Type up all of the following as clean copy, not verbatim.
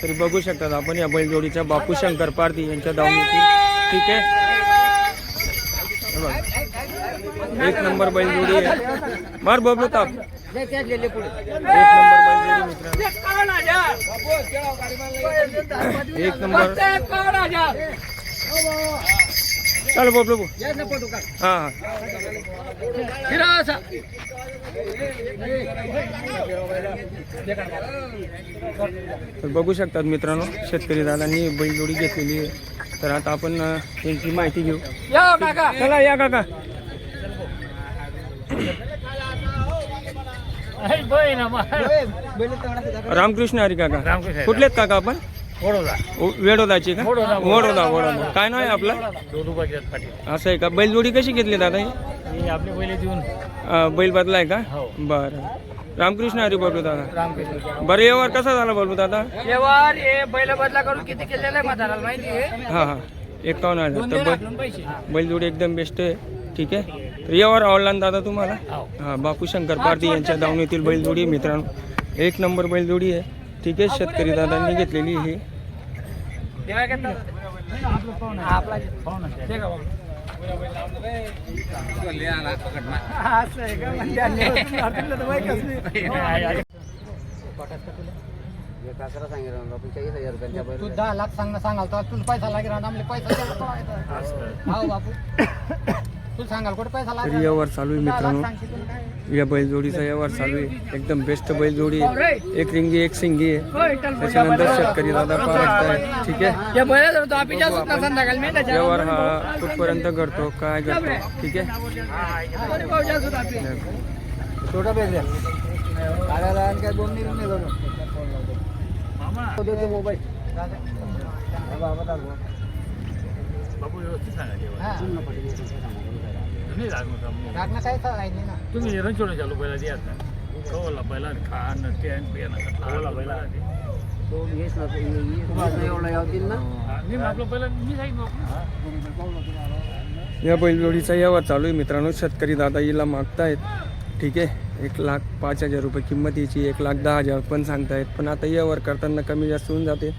तरी बघू शकतात आपण या बैलजोडीच्या बापू शंकर पारधी यांच्या धावणीतील. ठीक आहे, एक नंबर बैलजोडी आहे. मार बबलू ताप. एक नंबर बैलजोडी मित्रांनो, एक नंबर. चल बबलू हा तर बघू शकतात मित्रांनो, शेतकरी दादांनी बैलजोडी घेतलेली आहे. तर आता आपण त्यांची माहिती घेऊ. चला या काका. रामकृष्ण हरी काका. कुठलेत काका आपण? वेडोदाची का? वडोदा. काय नाव आहे आपलं? असं आहे का? बैलजोडी कशी घेतली दादा ही? आपले बैल देऊन बैल बदलाय का? बरं. रामकृष्ण हरी बोलू दादा. बरं, व्यवहार कसा झाला बोलू दादा? व्यवहार हे बैल बदला करून किती केलेला आहे म्हाताराला माहिती आहे? हा 51,000. तर बैलजोडी एकदम बेस्ट आहे. ठीक आहे, तर व्यवहार आवडला ना दादा तुम्हाला? हा, बापू शंकर पारधी यांच्या दावणीतील बैलजोडी मित्रांनो, एक नंबर बैलजोडी आहे. ठीक आहे, शेतकरी दादांनी घेतलेली ही. तू 10 लाख सांगाल तर तुला पैसा लागेल. आमले पैसा बापू तू सांगाल कुठे पैसा लागेल. व्यवहार चालू आहे मित्रांनो, या बैलजोडीचा व्यवहार चालू आहे. एकदम बेस्ट बैलजोडी आहे. एक रिंगी एक सिंगी आहे. त्याच्यानंतर शेतकरी दादा पाहताय. ठीक आहे, व्यवहार हा कुठपर्यंत करतो, काय करतो. ठीक आहे, छोटा काय मोबाईल तुम्ही रणचोड चालू पहिला द्या कवला पहिला खान ते कवला पहिला आपलं पहिला मी सांगितलं. या बैलजोडीचा व्यवहार चालू आहे मित्रांनो. शेतकरी दादा हिला मागतायत. ठीक आहे, 1,05,000 रुपये किंमत याची. 1,10,000 पण सांगतायत, पण आता व्यवहार करताना कमी जास्त होऊन जाते.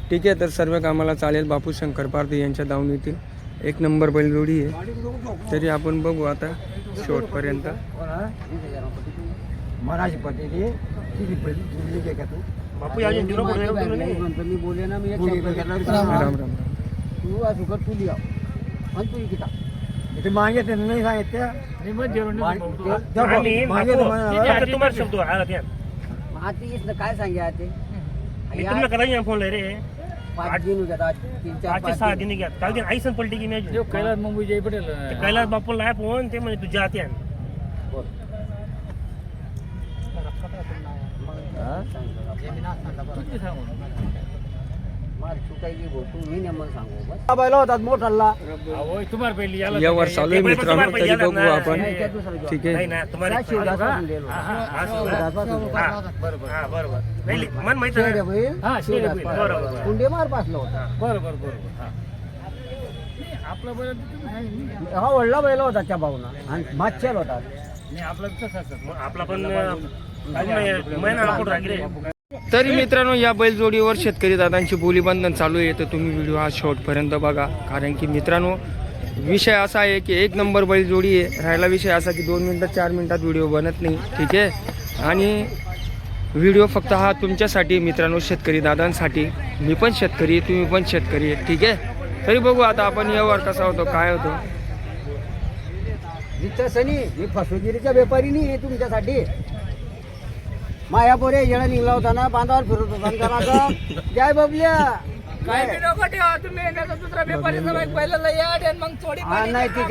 ठीक आहे, तर सर्व कामाला चालेल. बापू शंकर पारधी यांच्या दावणीतील एक नंबर बैलजोडी आहे. तरी आपण बघू आता शेवटपर्यंत. मराठी पद्धती बापू या मी बोले ना, मी राम राम. तू असू कर, तू लिहा आणि तू किता इथे मागे ते नाही सांगितलं. तुम्हाला शब्द काय सांगा ते तुम्हाला करायला फोन रे 5 दिन हो जाता, 5-6 दिन घ्या. काल दिन आईसन पलटी की नाही कैलास मुंबई जय पटेल कैलास बापूला नाही फोन ते म्हणजे तू जाते मोठा तुम्हाला पहिली व्यवहार चालू आहे मित्रांनो. तरी बघू आपण. ठीक आहे, बरोबर मन माहिती कुंडे मार पासला होता. बरोबर आपला बैल हा वडला बैल होता त्या भावना आणि मागच्याला होता. आपला पण महिना तरी मित्रांनो, या बैलजोडीवर शेतकरी दादांची बोलीबंधन चालू आहे. तर तुम्ही व्हिडिओ हा शेवटपर्यंत बघा, कारण की मित्रांनो विषय असा आहे की एक नंबर बैलजोडी आहे. राहिला विषय असा की 2 मिनटात 4 मिनटात व्हिडिओ बनत नाही. ठीक आहे, आणि व्हिडिओ फक्त हा तुमच्यासाठी मित्रांनो, शेतकरी दादांसाठी. मी पण शेतकरी, तुम्ही पण शेतकरी आहे. ठीक आहे, तरी बघू आता आपण व्यवहार कसा होतो, काय होतो. सनी मी फसवेगिरीचा व्यापारी नाही आहे तुमच्यासाठी. मायापोरे येणं निघला होता ना, बांधावर फिरत होता जय बबल्या काय दुसरा व्यापारी पहिला मग थोडी नाही ती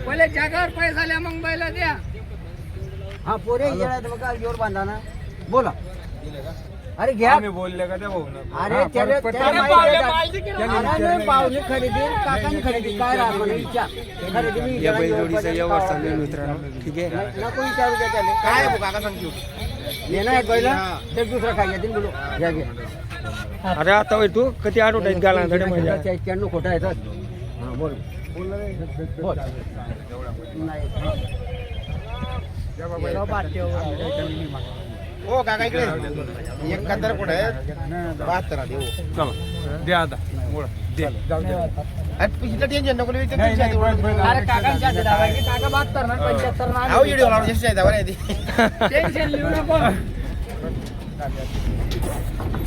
पहिले जागावर पैसा आल्या मग बैला द्या. हा पोरे येणार बघा, जोर बांधा ना. बोला. अरे घ्या, बोलले का त्या भाऊ? अरे पावले खरेदी काकाने खरेदी काय राहणार खरेदी. या बैलजोडीचा व्यवहार चालू आहे मित्रांनो. ठीक आहे, नको विचारू द्या त्याला काय काका सांगतो येणार आहे पहिला तर दुसरा काय घेतील बोलू घ्या घ्या. अरे आता होय तू कधी आठवत आहेत गाला धडे म्हणजे 91 खोटा येतात. हां बोल बोल नाही हो काका इकडे एक कदर कुठे आहे 72 देऊ चला द्या आता द्या तुझं टेन्शन नको अरे काकांच्या हाती दाबायची. काका 72 ना 75 ना हाऊ व्हिडिओ लावून जस्ट आहे बरं टेन्शन लिहू नको.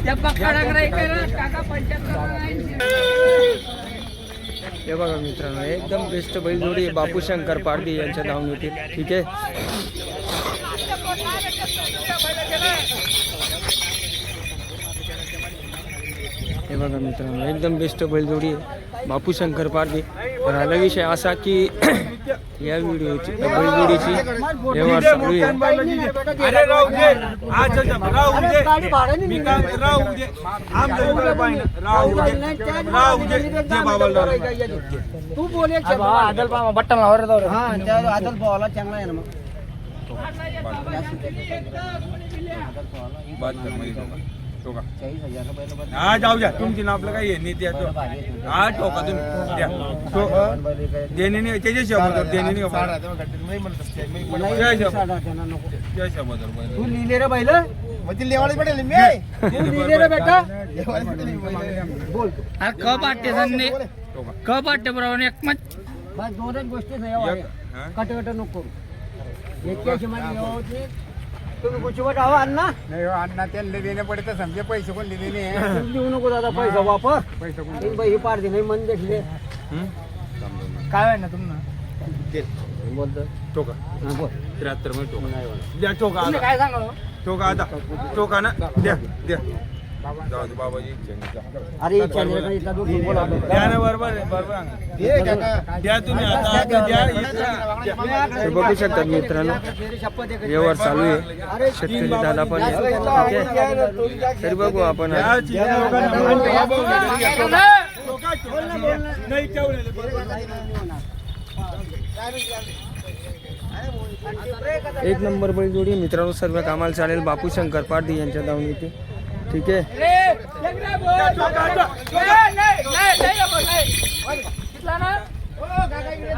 त्या पक्काडाक नाही करा. काका 75 ना 80. हे बघा मित्रांनो एकदम बेस्ट बैलजोडी बापू शंकर पारडी यांच्या धावणीतील. ठीक आहे. हे बघा मित्रांनो एकदम बेस्ट बैलजोडी आहे बापू शंकर पारडी. राहिला विषय असा की या व्हिडिओची बैलजोडीची व्यवहार चालू आहे. अरे राहू दे आज राहू दे मी काय राहू दे आमच्या राहू दे जे बाबाला तू बोले आदल पाहा बट्टा लावर जाऊ हा त्या आदल पावाला चांगला आहे ना मग हा जाऊ द्या तुमची ना आपलं काही नाही द्यायचं हा टोका तुम्ही द्या देणे नाही त्याच्याशिवाय देणे नाही तू लिहिले रे बैल मग ती लेवाळी पडेल मी तू लिहिले रे बेटा बोल अरे कप वाटते संधी कप वाटते बरोबर एक मत बस दोनच गोष्टी कट नको एकाशी मध्ये व्यवस्थित तुम्ही कुठे आहो अण्णा नाही अण्णा त्यांना देणे पडते समजे पैसे कोण दिले नाही देऊ नको दादा पैसा वापर पैसा ही पार दे नाही मन देखले काय आहे ना तुम्हाला बोलतो टोका बोल 73 मध्ये टोका द्या टोका तुम्ही काय सांगा टोका आता टोका ना द्या द्या जाऊ दे बाबाजी अरे इथला दुसरी बोला द्या ना बरोबर बरोबर द्या तुम्ही आता द्या तर बघू शकतात मित्रांनो व्यवहार चालू आहे. शेतकरी दादा पण आहे. ठीक आहे. तरी बघू आपण नाही ठेवलेले एक नंबर बैलजोडी मित्रांनो सर्व कामाला चालेल बापू शंकर पारडी यांच्या धावणीतील. ठीक आहे. कितला ना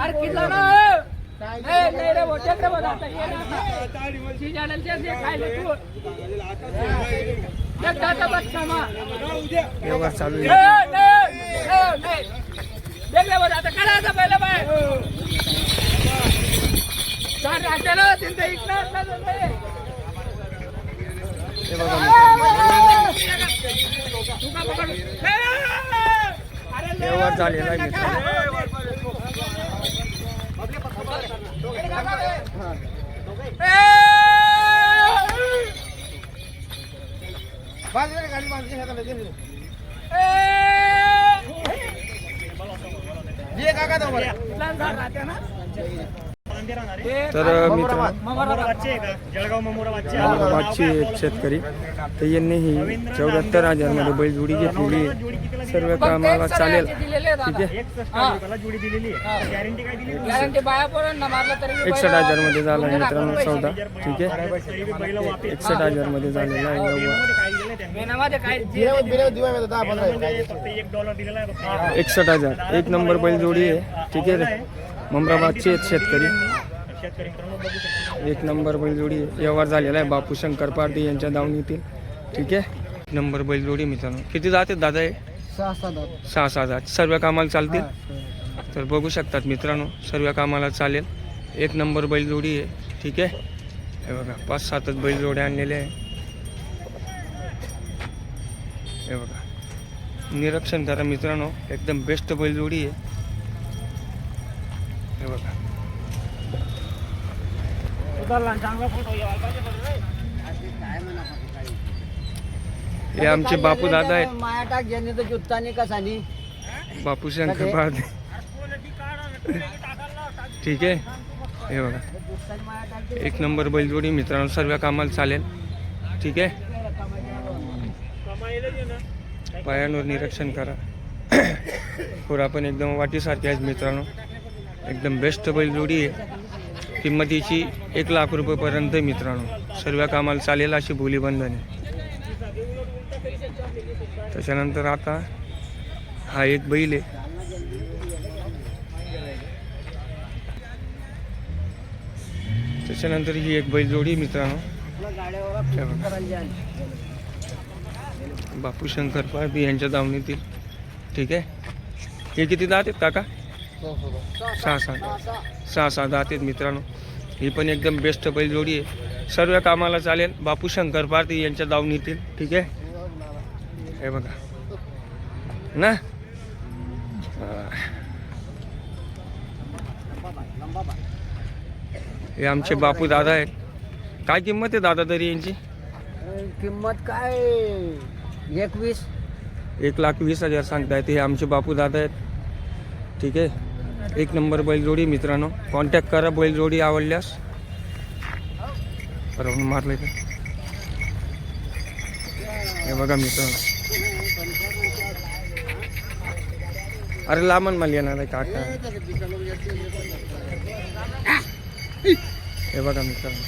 अरे कितला ना नाही रे बोटे रे बोला ती जाणल ते खायले तू एक दाता बच्चा मा व्यवहार चालू आहे. नाही देख रे बोला आता करायचं पहिलं बाय चार राजाला तिथे इकडे हे बघा व्यवहार झालेला आहे मित्रांनो. तर मित्रांनो बागचे शेतकरी तर यांनी ही 74,000 मध्ये बैलजोडी घेतलेली आहे. सर्व कामाला चालेल. ठीक आहे. 61,000 मध्ये झाला आहे मित्रांनो सौदा. ठीक आहे. 61,000 मध्ये झालेला आहे व्यवहार. 61,000 एक नंबर बैलजोडी आहे. ठीक आहे. ममराबादचे शेतकरी एक नंबर बैलजोडी व्यवहार झालेला आहे बापू शंकर पारडी यांच्या दावणीतील. ठीक आहे. एक नंबर बैलजोडी मित्रांनो किती जाते दादा हे 6 जात सर्व कामाला चालतील. तर बघू शकतात मित्रांनो सर्व कामाला चालेल. एक नंबर बैलजोडी आहे. ठीक आहे. हे बघा 5-7 बैलजोड्या आणलेल्या आहे. हे बघा निरीक्षण करा मित्रांनो एकदम बेस्ट बैलजोडी आहे. हे बघा हे आमचे बापू दादा आहेत. माया टाक ज्यांनी तर जुत्तानी कसानी बापू शंकर पारडी. ठीक आहे. हे बघा एक नंबर बैलजोडी मित्रांनो सर्व कामाला चालेल. ठीक आहे. पायांवर निरीक्षण करा. खुरा पण एकदम वाटीसारखी आहेत मित्रांनो. एकदम बेस्ट बैलजोडी आहे. किंमतीची 1 लाख रुपयेपर्यंत मित्रांनो सर्व कामाला चालेल अशी बोली बंधन आहे. त्याच्यानंतर आता हा एक बैल आहे. त्याच्यानंतर ही एक बैलजोडी मित्रांनो हे बघा. बापू शंकर पारधी यांच्या दावणीतील. ठीक आहे. हे किती दात आहेत काका? 6 दात आहेत मित्रांनो. ही पण एकदम बेस्ट बैलजोडी आहे. सर्व कामाला चालेल. बापू शंकर पारधी यांच्या दावणीतील. ठीक आहे. हे बघा ना. हे आमचे बापू दादा आहेत. काय किंमत आहे दादा तरी यांची? किंमत काय 21. 1,20,000 सांगतायत. हे आमचे बापू दादा आहेत. ठीक आहे. एक नंबर बैलजोडी मित्रांनो. कॉन्टॅक्ट करा बैलजोडी आवडल्यास. बरोबर मारले ते. हे बघा मित्रांनो. अरे लांबन मला येणार आहे काका. हे बघा मित्रांनो.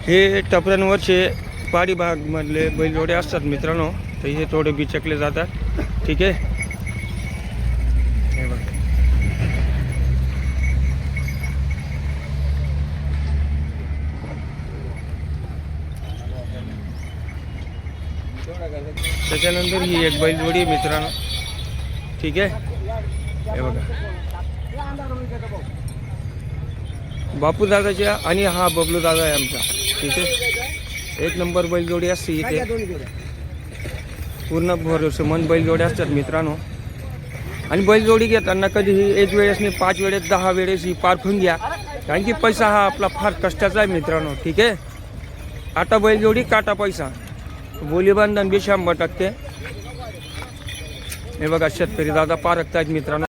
हे टपऱ्यांवरचे पहाडी भागमधले बैलजोडे असतात मित्रांनो. तर हे थोडे बिचकले जातात. ठीक आहे. हे बघा. त्याच्यानंतर ही एक बैलजोडी मित्रांनो. ठीक आहे. हे बघा बापू दादाच्या आणि हा बबलू दादा आहे आमचा. ठीक आहे. एक नंबर बैलजोडी असते इथे. पूर्ण भरोसेमंद बैलजोडी असतात मित्रांनो. आणि बैलजोडी घेताना कधीही एक वेळेस नाही 5 वेळेस 10 वेळेस ही पारखून घ्या. कारण की पैसा हा आपला फार कष्टाचा आहे मित्रांनो. ठीक आहे. आता बैलजोडी काटा पैसा. बोलीबंधन बी 100%. हे बघा शेतकरी दादा पारखतायत मित्रांनो.